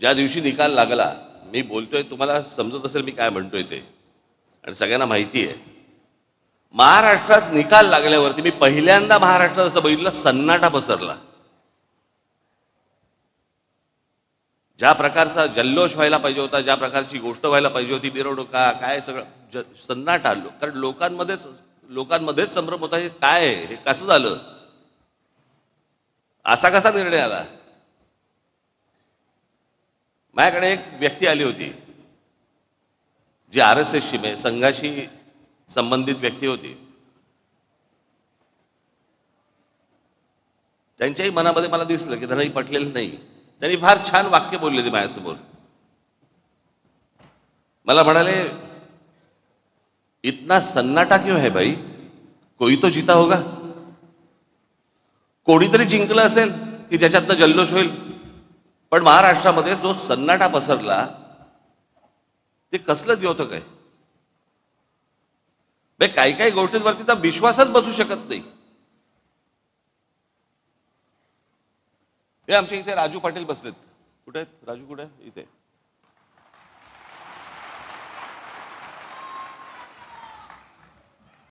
ज्या दिवशी निकाल लागला, मी बोलतोय तुम्हाला समजत असेल मी काय म्हणतोय ते, आणि सगळ्यांना माहिती आहे. महाराष्ट्रात निकाल लागल्यावरती मी पहिल्यांदा महाराष्ट्रात असं बघितलं, सन्नाटा पसरला. ज्या प्रकारचा जल्लोष व्हायला पाहिजे होता, ज्या प्रकारची गोष्ट व्हायला पाहिजे होती, मिरवणुका काय सगळं सन्नाटा आलो. कारण लोकांमध्येच संभ्रम होता, हे काय आहे, हे कसं झालं, असा कसा निर्णय आला. माझ्याकडे एक व्यक्ती आली होती जी RSSची म्हणजे संघाशी संबंधित व्यक्ती होती. त्यांच्याही मनामध्ये मला दिसलं की त्यांनाही पटलेलं नाही. त्यांनी फार छान वाक्य बोलले ते माझ्यासमोर. मला म्हणाले, इतना सन्नाटा क्यों है भाई, कोई तो जीता होगा. कोणीतरी जिंकलं असेल की ज्याच्यातनं जल्लोष होईल. पण महाराष्ट्रामध्ये जो सन्नाटा पसरला ते कसलं द्योतक आहे. काही काही गोष्टींवरती तर विश्वासच बसू शकत नाही. हे आमच्या इथे राजू पाटील बसलेत. कुठे आहेत राजू? कुठे? इथे.